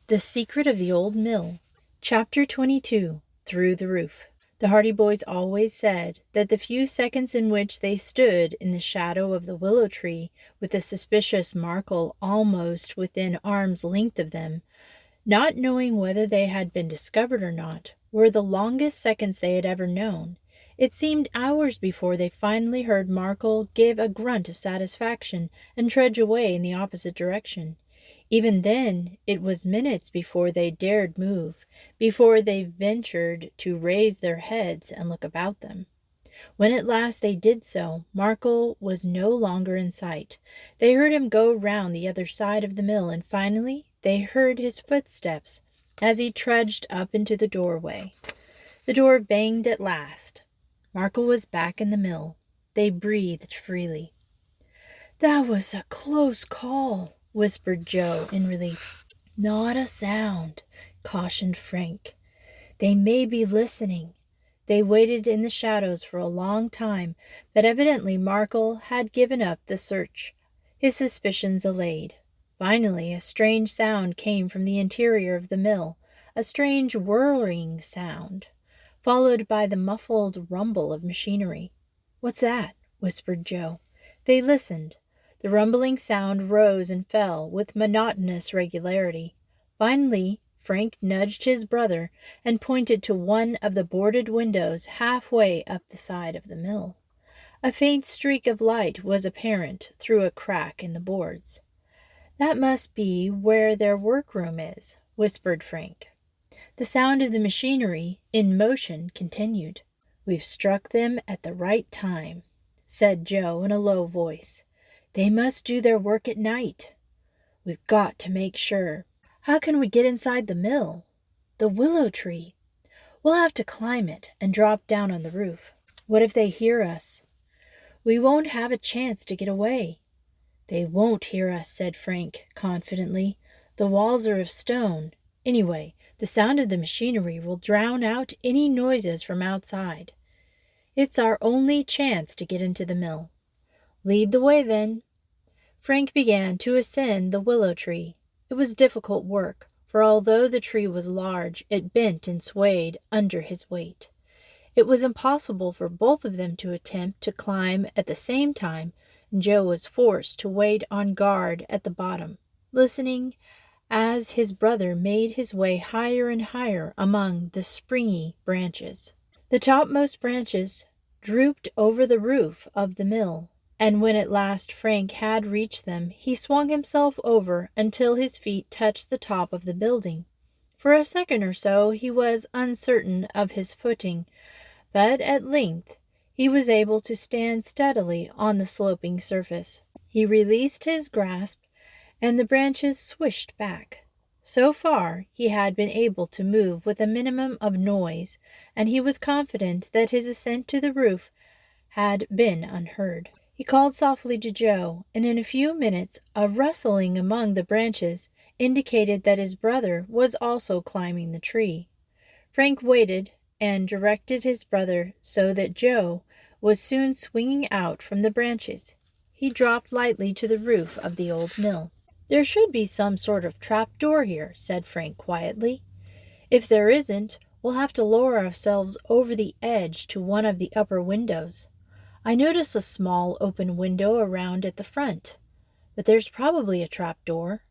The Secret of the Old Mill. Chapter 22. Through the Roof. The Hardy Boys always said that the few seconds in which they stood in the shadow of the willow tree, with the suspicious Markel almost within arm's length of them, not knowing whether they had been discovered or not, were the longest seconds they had ever known. It seemed hours before they finally heard Markel give a grunt of satisfaction and trudge away in the opposite direction. Even then, it was minutes before they dared move, before they ventured to raise their heads and look about them. When at last they did so, Markel was no longer in sight. They heard him go round the other side of the mill, and finally they heard his footsteps as he trudged up into the doorway. The door banged at last. Markel was back in the mill. They breathed freely. "That was a close call," whispered Joe in relief. "Not a sound," cautioned Frank. "They may be listening." They waited in the shadows for a long time, but evidently Markel had given up the search, his suspicions allayed. Finally, a strange sound came from the interior of the mill, a strange whirring sound, followed by the muffled rumble of machinery. "What's that?" whispered Joe. They listened. The rumbling sound rose and fell with monotonous regularity. Finally, Frank nudged his brother and pointed to one of the boarded windows halfway up the side of the mill. A faint streak of light was apparent through a crack in the boards. "That must be where their workroom is," whispered Frank. The sound of the machinery in motion continued. "We've struck them at the right time," said Joe in a low voice. "They must do their work at night. We've got to make sure. How can we get inside the mill?" "The willow tree. We'll have to climb it and drop down on the roof." "What if they hear us?" "We won't have a chance to get away." "They won't hear us," said Frank confidently. "The walls are of stone. Anyway, the sound of the machinery will drown out any noises from outside. It's our only chance to get into the mill." "Lead the way, then." Frank began to ascend the willow tree. It was difficult work, for although the tree was large, it bent and swayed under his weight. It was impossible for both of them to attempt to climb at the same time, and Joe was forced to wait on guard at the bottom, listening as his brother made his way higher and higher among the springy branches. The topmost branches drooped over the roof of the mill, and when at last Frank had reached them, he swung himself over until his feet touched the top of the building. For a second or so he was uncertain of his footing, but at length he was able to stand steadily on the sloping surface. He released his grasp, and the branches swished back. So far he had been able to move with a minimum of noise, and he was confident that his ascent to the roof had been unheard. He called softly to Joe, and in a few minutes a rustling among the branches indicated that his brother was also climbing the tree. Frank waited and directed his brother so that Joe was soon swinging out from the branches. He dropped lightly to the roof of the old mill. "There should be some sort of trap door here," said Frank quietly. "If there isn't, we'll have to lower ourselves over the edge to one of the upper windows. I notice a small open window around at the front, but there's probably a trap door."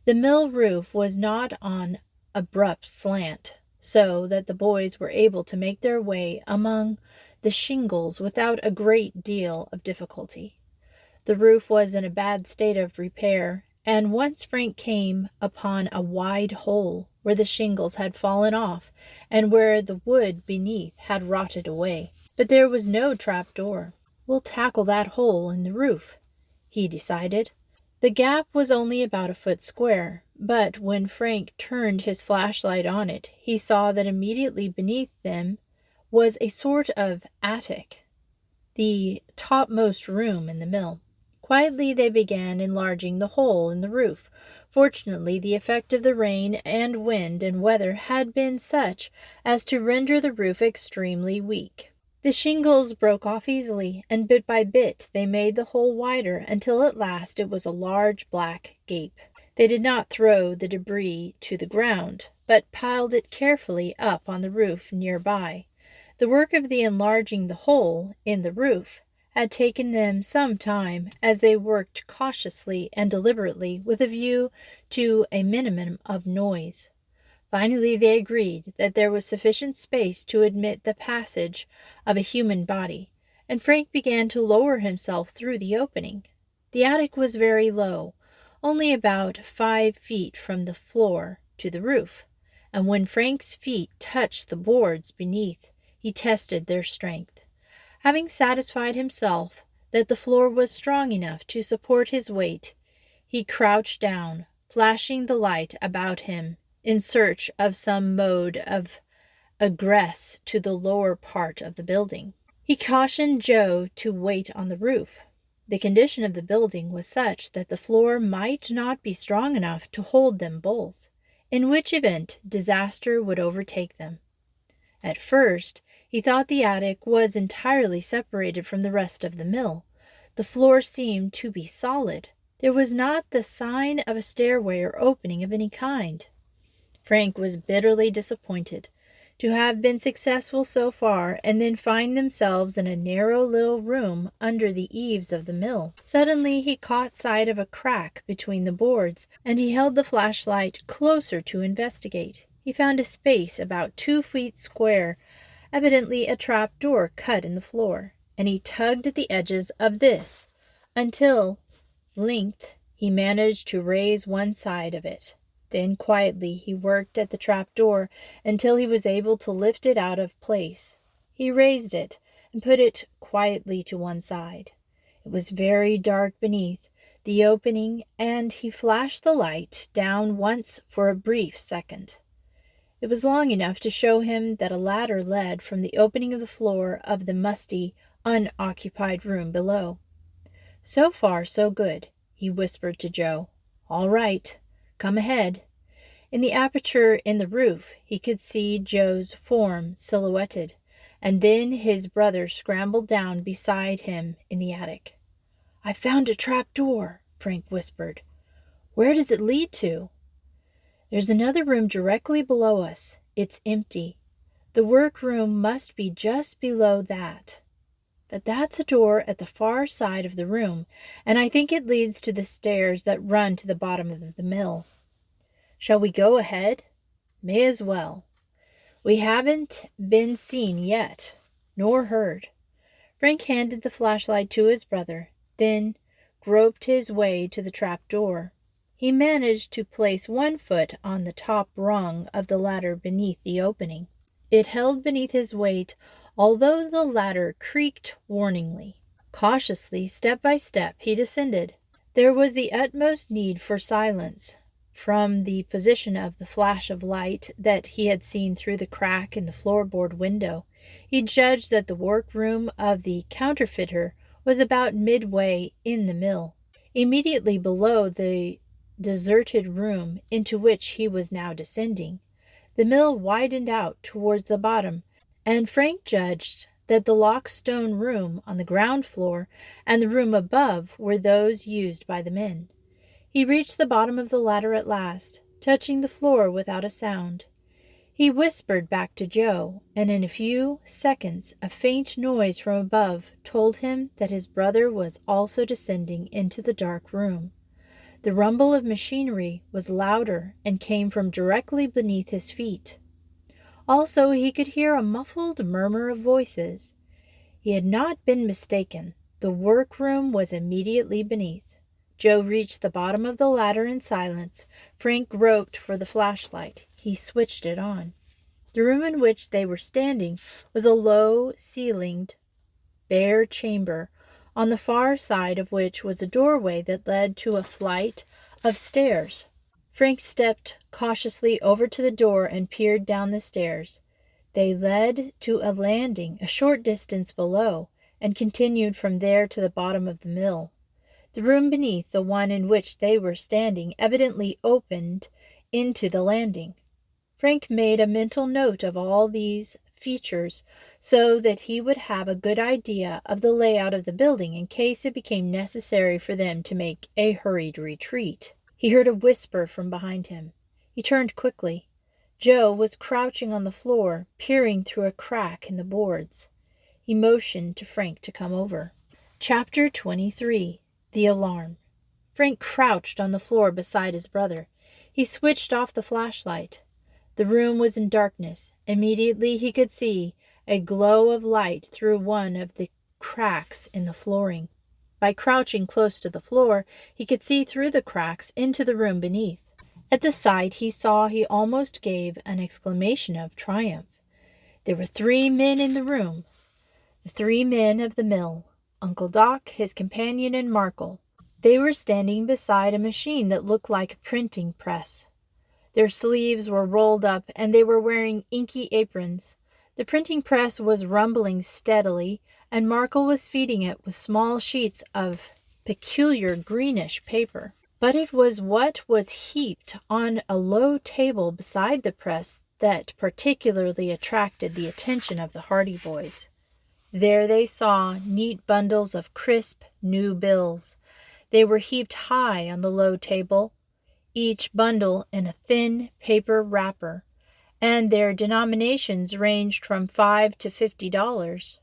The mill roof was not on abrupt slant, so that the boys were able to make their way among the shingles without a great deal of difficulty. The roof was in a bad state of repair, and once Frank came upon a wide hole where the shingles had fallen off and where the wood beneath had rotted away. But there was no trap door. "We'll tackle that hole in the roof," he decided. The gap was only about a foot square, but when Frank turned his flashlight on it, he saw that immediately beneath them was a sort of attic, the topmost room in the mill. Quietly they began enlarging the hole in the roof. Fortunately, the effect of the rain and wind and weather had been such as to render the roof extremely weak. The shingles broke off easily, and bit by bit they made the hole wider until at last it was a large black gape. They did not throw the debris to the ground, but piled it carefully up on the roof nearby. The work of the enlarging the hole in the roof had taken them some time, as they worked cautiously and deliberately with a view to a minimum of noise. Finally, they agreed that there was sufficient space to admit the passage of a human body, and Frank began to lower himself through the opening. The attic was very low, only about 5 feet from the floor to the roof, and when Frank's feet touched the boards beneath, he tested their strength. Having satisfied himself that the floor was strong enough to support his weight, he crouched down, flashing the light about him in search of some mode of egress to the lower part of the building. He cautioned Joe to wait on the roof. The condition of the building was such that the floor might not be strong enough to hold them both, in which event disaster would overtake them. At first, he thought the attic was entirely separated from the rest of the mill. The floor seemed to be solid. There was not the sign of a stairway or opening of any kind. Frank was bitterly disappointed to have been successful so far and then find themselves in a narrow little room under the eaves of the mill. Suddenly he caught sight of a crack between the boards, and he held the flashlight closer to investigate. He found a space about 2 feet square, evidently a trap door cut in the floor, and he tugged at the edges of this until, length, he managed to raise one side of it. Then quietly he worked at the trap door until he was able to lift it out of place. He raised it and put it quietly to one side. It was very dark beneath the opening, and he flashed the light down once for a brief second. It was long enough to show him that a ladder led from the opening of the floor of the musty, unoccupied room below. "So far, so good," he whispered to Joe. "All right. Come ahead." In the aperture in the roof, he could see Joe's form silhouetted, and then his brother scrambled down beside him in the attic. "I found a trap door," Frank whispered. "Where does it lead to?" "There's another room directly below us. It's empty. The workroom must be just below that. But that's a door at the far side of the room, and I think it leads to the stairs that run to the bottom of the mill. Shall we go ahead? May as well. We haven't been seen yet, nor heard." Frank handed the flashlight to his brother, then groped his way to the trap door. He managed to place one foot on the top rung of the ladder beneath the opening. It held beneath his weight, although the ladder creaked warningly. Cautiously, step by step, he descended. There was the utmost need for silence. From the position of the flash of light that he had seen through the crack in the floorboard window, he judged that the workroom of the counterfeiter was about midway in the mill. Immediately below the deserted room into which he was now descending, the mill widened out towards the bottom, and Frank judged that the lockstone room on the ground floor and the room above were those used by the men. He reached the bottom of the ladder at last, touching the floor without a sound. He whispered back to Joe, and in a few seconds a faint noise from above told him that his brother was also descending into the dark room. The rumble of machinery was louder and came from directly beneath his feet. Also, he could hear a muffled murmur of voices. He had not been mistaken. The workroom was immediately beneath. Joe reached the bottom of the ladder in silence. Frank groped for the flashlight. He switched it on. The room in which they were standing was a low-ceilinged, bare chamber, on the far side of which was a doorway that led to a flight of stairs. Frank stepped cautiously over to the door and peered down the stairs. They led to a landing a short distance below, and continued from there to the bottom of the mill. The room beneath the one in which they were standing evidently opened into the landing. Frank made a mental note of all these features so that he would have a good idea of the layout of the building in case it became necessary for them to make a hurried retreat. He heard a whisper from behind him. He turned quickly. Joe was crouching on the floor, peering through a crack in the boards. He motioned to Frank to come over. Chapter 23. The Alarm. Frank crouched on the floor beside his brother. He switched off the flashlight. The room was in darkness. Immediately he could see a glow of light through one of the cracks in the flooring. By crouching close to the floor, he could see through the cracks into the room beneath. At the sight he almost gave an exclamation of triumph. There were 3 men in the room. The 3 men of the mill. Uncle Doc, his companion, and Markel. They were standing beside a machine that looked like a printing press. Their sleeves were rolled up, and they were wearing inky aprons. The printing press was rumbling steadily, and Markel was feeding it with small sheets of peculiar greenish paper. But it was what was heaped on a low table beside the press that particularly attracted the attention of the Hardy Boys. There they saw neat bundles of crisp, new bills. They were heaped high on the low table, each bundle in a thin paper wrapper, and their denominations ranged from $5 to $50.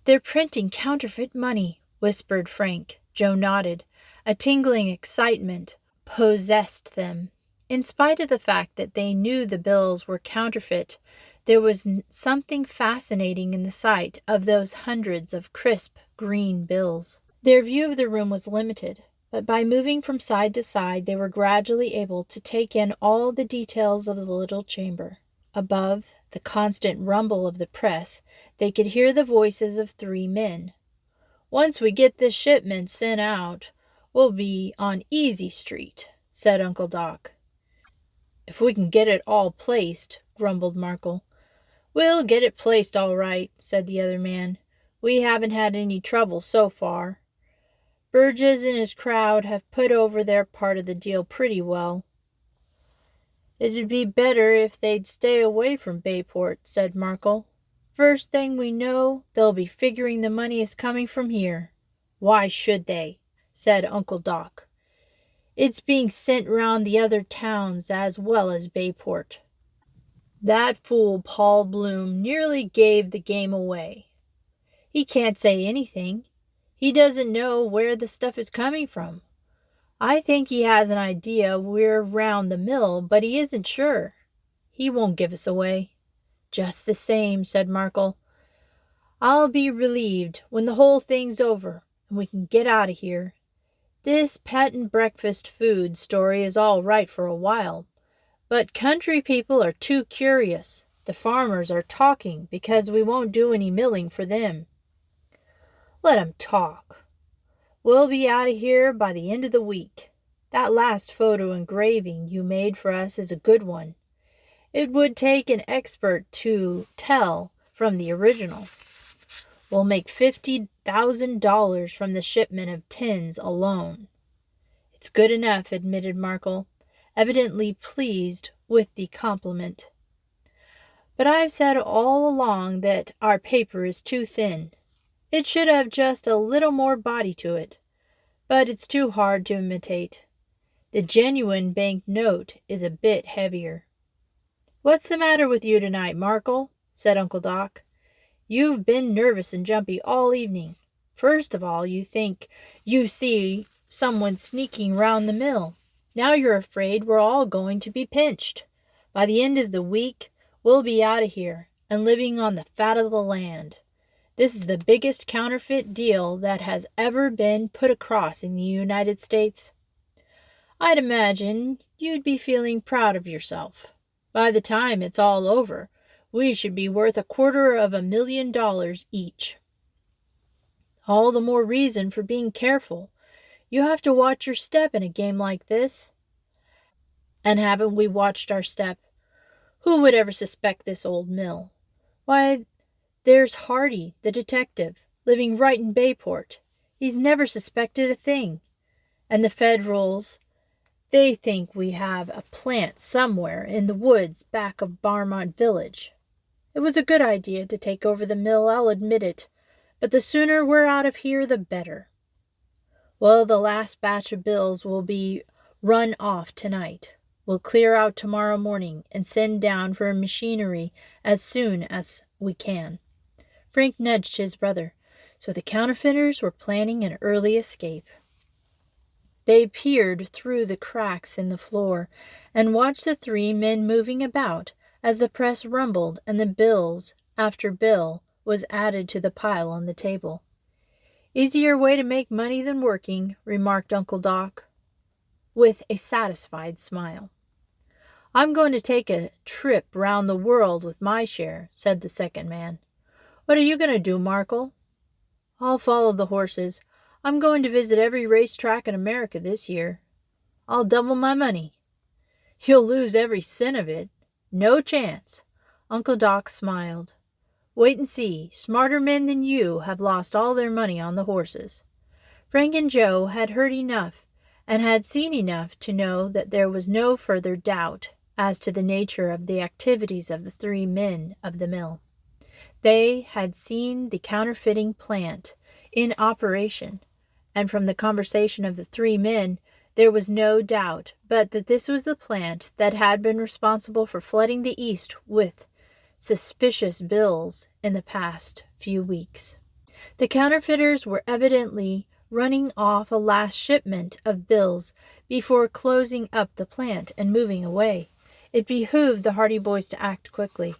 "They're printing counterfeit money," whispered Frank. Joe nodded. A tingling excitement possessed them. In spite of the fact that they knew the bills were counterfeit, there was something fascinating in the sight of those hundreds of crisp green bills. Their view of the room was limited, but by moving from side to side, they were gradually able to take in all the details of the little chamber. Above the constant rumble of the press, they could hear the voices of 3 men. "Once we get this shipment sent out, we'll be on Easy Street," said Uncle Doc. "If we can get it all placed," grumbled Markel. "We'll get it placed all right," said the other man. "We haven't had any trouble so far. Burgess and his crowd have put over their part of the deal pretty well." "It'd be better if they'd stay away from Bayport," said Markel. "First thing we know, they'll be figuring the money is coming from here." "Why should they?" said Uncle Doc. "It's being sent round the other towns as well as Bayport. That fool Paul Bloom nearly gave the game away. He can't say anything. He doesn't know where the stuff is coming from. I think he has an idea we're round the mill, but he isn't sure. He won't give us away." "Just the same," said Markel. "I'll be relieved when the whole thing's over and we can get out of here. This patent breakfast food story is all right for a while, but country people are too curious. The farmers are talking because we won't do any milling for them." "Let 'em talk. We'll be out of here by the end of the week. That last photo engraving you made for us is a good one. It would take an expert to tell from the original. We'll make $50,000 from the shipment of tins alone." "It's good enough," admitted Markel, evidently pleased with the compliment. "But I've said all along that our paper is too thin. It should have just a little more body to it, but it's too hard to imitate. The genuine bank note is a bit heavier." "What's the matter with you tonight, Markel?" said Uncle Doc. "You've been nervous and jumpy all evening. First of all, you think you see someone sneaking round the mill. Now you're afraid we're all going to be pinched. By the end of the week, we'll be out of here and living on the fat of the land. This is the biggest counterfeit deal that has ever been put across in the United States. I'd imagine you'd be feeling proud of yourself. By the time it's all over, we should be worth $250,000 each. All the more reason for being careful. You have to watch your step in a game like this." "And haven't we watched our step? Who would ever suspect this old mill? Why, there's Hardy, the detective, living right in Bayport. He's never suspected a thing. And the Federals, they think we have a plant somewhere in the woods back of Barmont Village. It was a good idea to take over the mill, I'll admit it, but the sooner we're out of here, the better. Well, the last batch of bills will be run off tonight. We'll clear out tomorrow morning and send down for machinery as soon as we can." Frank nudged his brother. So the counterfeiters were planning an early escape. They peered through the cracks in the floor and watched the three men moving about as the press rumbled and the bills after bill was added to the pile on the table. "Easier way to make money than working," remarked Uncle Doc, with a satisfied smile. "I'm going to take a trip round the world with my share," said the second man. "What are you going to do, Markle?" "I'll follow the horses. I'm going to visit every racetrack in America this year. I'll double my money." "You'll lose every cent of it." "No chance." Uncle Doc smiled. "Wait and see. Smarter men than you have lost all their money on the horses." Frank and Joe had heard enough and had seen enough to know that there was no further doubt as to the nature of the activities of the three men of the mill. They had seen the counterfeiting plant in operation, and from the conversation of the three men, there was no doubt but that this was the plant that had been responsible for flooding the East with suspicious bills in the past few weeks. The counterfeiters were evidently running off a last shipment of bills before closing up the plant and moving away. It behooved the Hardy Boys to act quickly.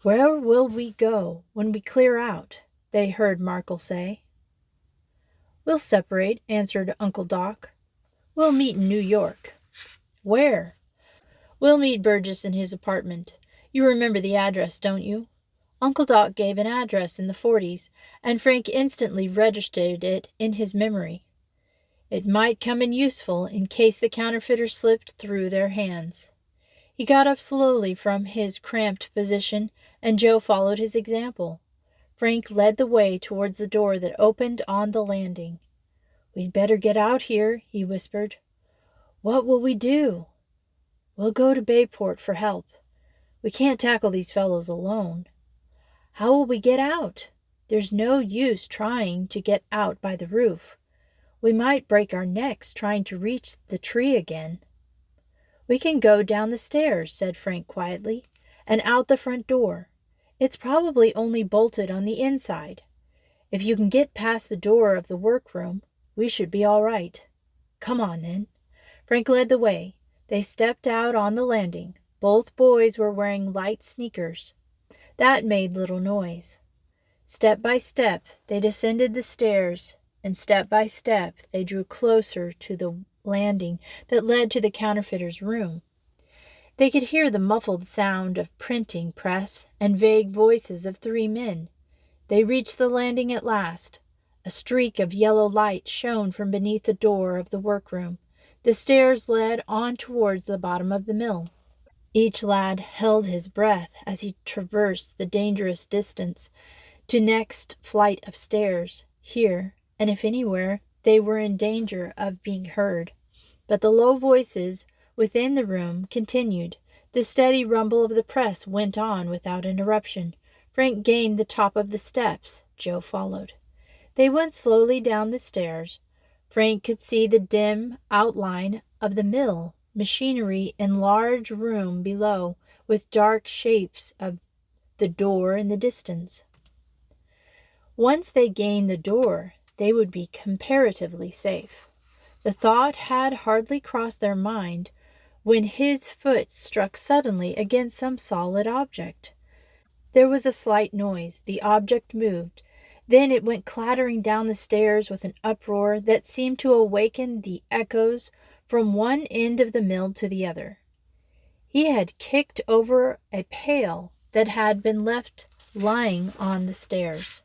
"Where will we go when we clear out?" they heard Markle say. "We'll separate," answered Uncle Doc. "We'll meet in New York." "Where?" "We'll meet Burgess in his apartment. You remember the address, don't you?" Uncle Doc gave an address in the 40s, and Frank instantly registered it in his memory. It might come in useful in case the counterfeiter slipped through their hands. He got up slowly from his cramped position, and Joe followed his example. Frank led the way towards the door that opened on the landing. "We'd better get out here," he whispered. "What will we do?" "We'll go to Bayport for help. We can't tackle these fellows alone." "How will we get out?" "There's no use trying to get out by the roof. We might break our necks trying to reach the tree again." "We can go down the stairs," said Frank quietly, "and out the front door. It's probably only bolted on the inside. If you can get past the door of the workroom, we should be all right." "Come on, then." Frank led the way. They stepped out on the landing. Both boys were wearing light sneakers. That made little noise. Step by step, they descended the stairs, and step by step, they drew closer to the landing that led to the counterfeiter's room. They could hear the muffled sound of printing press and vague voices of three men. They reached the landing at last. A streak of yellow light shone from beneath the door of the workroom. The stairs led on towards the bottom of the mill. Each lad held his breath as he traversed the dangerous distance to next flight of stairs. Here, and if anywhere, they were in danger of being heard. But the low voices within the room continued. The steady rumble of the press went on without interruption. Frank gained the top of the steps. Joe followed. They went slowly down the stairs. Frank could see the dim outline of the mill machinery in large room below, with dark shapes of the door in the distance. Once they gained the door, they would be comparatively safe. The thought had hardly crossed their mind when his foot struck suddenly against some solid object. There was a slight noise. The object moved. Then it went clattering down the stairs with an uproar that seemed to awaken the echoes from one end of the mill to the other. He had kicked over a pail that had been left lying on the stairs.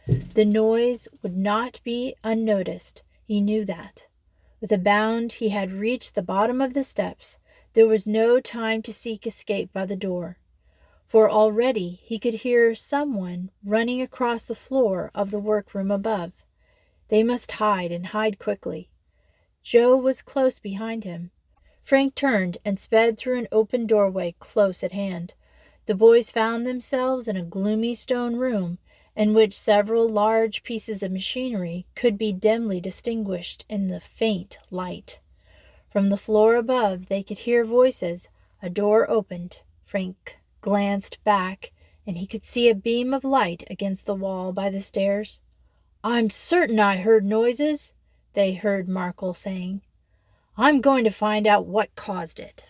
The noise would not be unnoticed. He knew that. With a bound, he had reached the bottom of the steps. There was no time to seek escape by the door, for already he could hear someone running across the floor of the workroom above. They must hide, and hide quickly. Joe was close behind him. Frank turned and sped through an open doorway close at hand. The boys found themselves in a gloomy stone room in which several large pieces of machinery could be dimly distinguished in the faint light. From the floor above, they could hear voices. A door opened. Frank glanced back, and he could see a beam of light against the wall by the stairs. "I'm certain I heard noises," they heard Markle saying. "I'm going to find out what caused it."